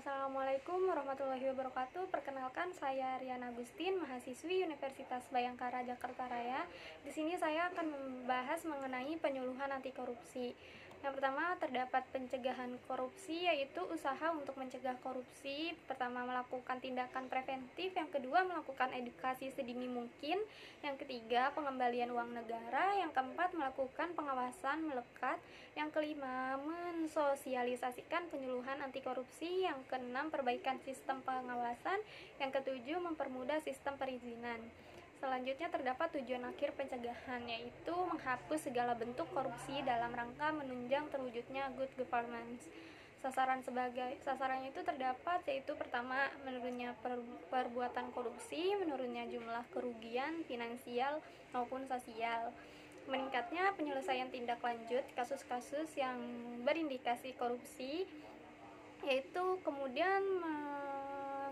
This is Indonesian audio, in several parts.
Assalamualaikum warahmatullahi wabarakatuh. Perkenalkan, saya Rian Agustin, mahasiswi Universitas Bhayangkara Jakarta Raya. Di sini saya akan membahas mengenai penyuluhan anti korupsi. Yang pertama, terdapat pencegahan korupsi, yaitu usaha untuk mencegah korupsi. Pertama, melakukan tindakan preventif. Yang kedua, melakukan edukasi sedini mungkin. Yang ketiga, pengembalian uang negara. Yang keempat, melakukan pengawasan melekat. Yang kelima, mensosialisasikan penyuluhan anti korupsi. Yang keenam, perbaikan sistem pengawasan. Yang ketujuh, mempermudah sistem perizinan. Selanjutnya terdapat tujuan akhir pencegahan, yaitu menghapus segala bentuk korupsi dalam rangka menunjang terwujudnya good governance. Sasarannya itu terdapat, yaitu pertama, menurunnya perbuatan korupsi, menurunnya jumlah kerugian finansial maupun sosial, meningkatnya penyelesaian tindak lanjut kasus-kasus yang berindikasi korupsi, yaitu kemudian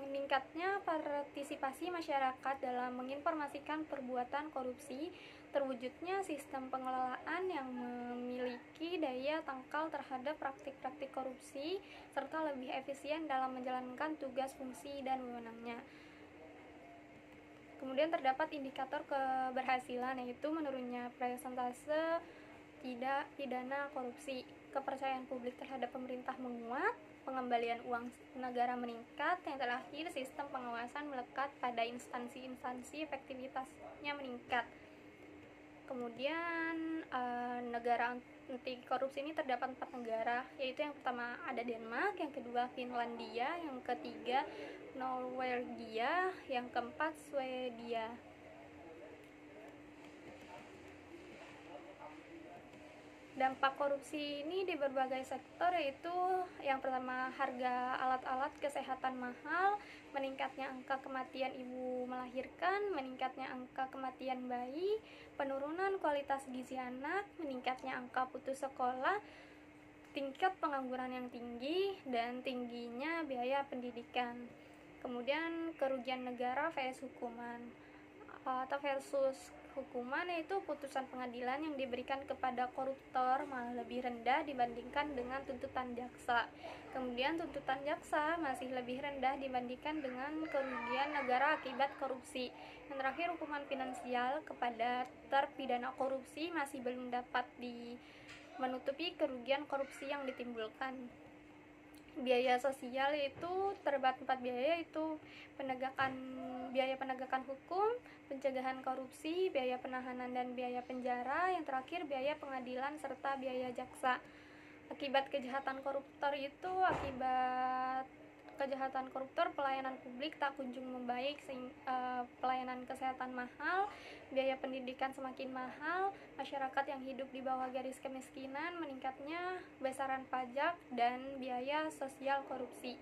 meningkatnya partisipasi masyarakat dalam menginformasikan perbuatan korupsi, terwujudnya sistem pengelolaan yang memiliki daya tangkal terhadap praktik-praktik korupsi, serta lebih efisien dalam menjalankan tugas, fungsi, dan wewenangnya. Kemudian terdapat indikator keberhasilan, yaitu menurunnya persentase tidak pidana korupsi, kepercayaan publik terhadap pemerintah menguat, pengembalian uang negara meningkat, yang terakhir sistem pengawasan melekat pada instansi-instansi, efektivitasnya meningkat. Kemudian negara anti korupsi ini terdapat 4 negara, yaitu yang pertama ada Denmark, yang kedua Finlandia, yang ketiga Norwegia, yang keempat Swedia. Dampak korupsi ini di berbagai sektor, yaitu yang pertama harga alat-alat kesehatan mahal, meningkatnya angka kematian ibu melahirkan, meningkatnya angka kematian bayi, penurunan kualitas gizi anak, meningkatnya angka putus sekolah, tingkat pengangguran yang tinggi, dan tingginya biaya pendidikan. Kemudian kerugian negara versus hukuman yaitu putusan pengadilan yang diberikan kepada koruptor malah lebih rendah dibandingkan dengan tuntutan jaksa. Kemudian tuntutan jaksa masih lebih rendah dibandingkan dengan kerugian negara akibat korupsi. Yang terakhir, hukuman finansial kepada terpidana korupsi masih belum dapat menutupi kerugian korupsi yang ditimbulkan. Biaya sosial itu terdapat 4 biaya, yaitu biaya penegakan hukum, pencegahan korupsi, biaya penahanan dan biaya penjara, yang terakhir biaya pengadilan serta biaya jaksa. Akibat kejahatan koruptor, pelayanan publik tak kunjung membaik, pelayanan kesehatan mahal, biaya pendidikan semakin mahal, masyarakat yang hidup di bawah garis kemiskinan, meningkatnya besaran pajak, dan biaya sosial korupsi.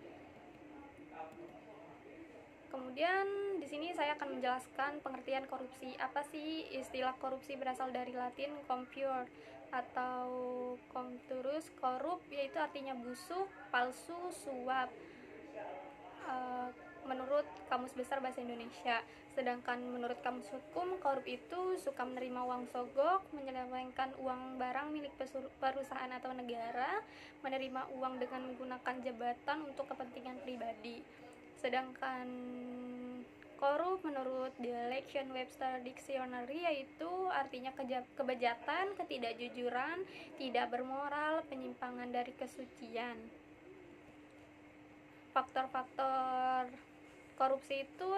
Kemudian di sini saya akan menjelaskan pengertian korupsi. Apa sih istilah korupsi? Berasal dari Latin compure atau compturus, korup, yaitu artinya busuk, palsu, suap, menurut Kamus Besar Bahasa Indonesia. Sedangkan menurut Kamus Hukum, korup itu suka menerima uang sogok, menyelewengkan uang barang milik perusahaan atau negara, menerima uang dengan menggunakan jabatan untuk kepentingan pribadi. Sedangkan korup menurut The Lexion Webster Dictionary yaitu artinya kebejatan, ketidakjujuran, tidak bermoral, penyimpangan dari kesucian. Faktor-faktor korupsi itu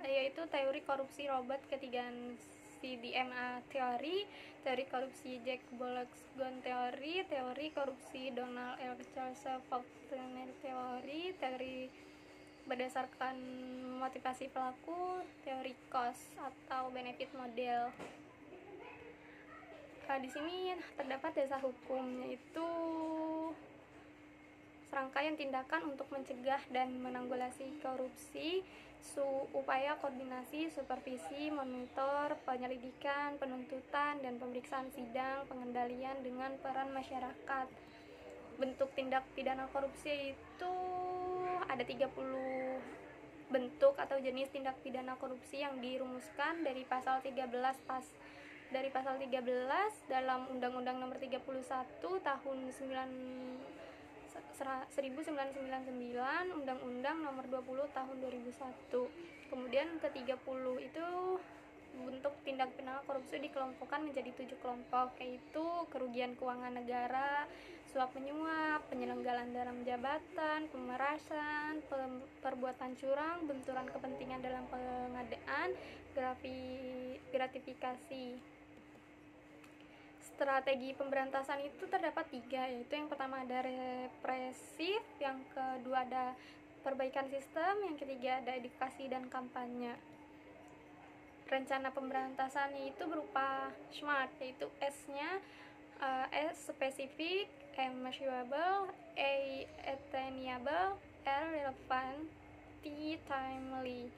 yaitu teori korupsi Robert Kiyosaki CDMA teori korupsi Jack Boltzmann teori korupsi Donald L. Faulkner teori berdasarkan motivasi pelaku, teori cost atau benefit model. Di sini terdapat dasar hukum, yaitu serangkaian tindakan untuk mencegah dan menanggulangi korupsi, upaya koordinasi, supervisi, monitor, penyelidikan, penuntutan, dan pemeriksaan sidang, pengendalian dengan peran masyarakat. Bentuk tindak pidana korupsi itu ada 30 bentuk atau jenis tindak pidana korupsi yang dirumuskan dari pasal 13 dalam Undang-Undang Nomor 31 Tahun 1999, Undang-Undang Nomor 20 Tahun 2001. Kemudian ke-30 itu bentuk tindak pidana korupsi dikelompokkan menjadi 7 kelompok, yaitu kerugian keuangan negara, suap menyuap, penyelenggaraan dalam jabatan, pemerasan, perbuatan curang, benturan kepentingan dalam pengadaan, gratifikasi. Strategi pemberantasan itu terdapat 3, yaitu yang pertama ada represif, yang kedua ada perbaikan sistem, yang ketiga ada edukasi dan kampanye. Rencana pemberantasannya itu berupa SMART, yaitu S-nya S spesifik, M measurable, A attainable, R relevant, T timely.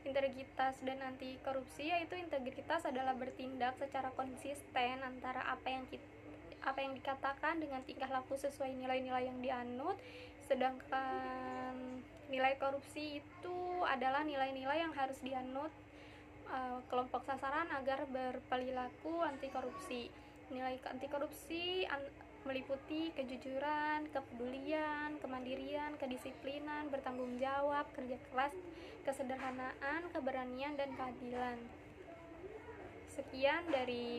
Integritas dan anti korupsi, yaitu integritas adalah bertindak secara konsisten antara apa yang dikatakan dengan tingkah laku sesuai nilai-nilai yang dianut, sedangkan nilai korupsi itu adalah nilai-nilai yang harus dianut kelompok sasaran agar berperilaku anti korupsi. Nilai anti korupsi meliputi kejujuran, kepedulian, kemandirian, kedisiplinan, bertanggung jawab, kerja keras, kesederhanaan, keberanian, dan keadilan. Sekian dari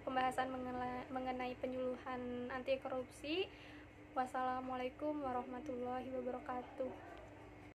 pembahasan mengenai penyuluhan anti korupsi. Wassalamualaikum warahmatullahi wabarakatuh.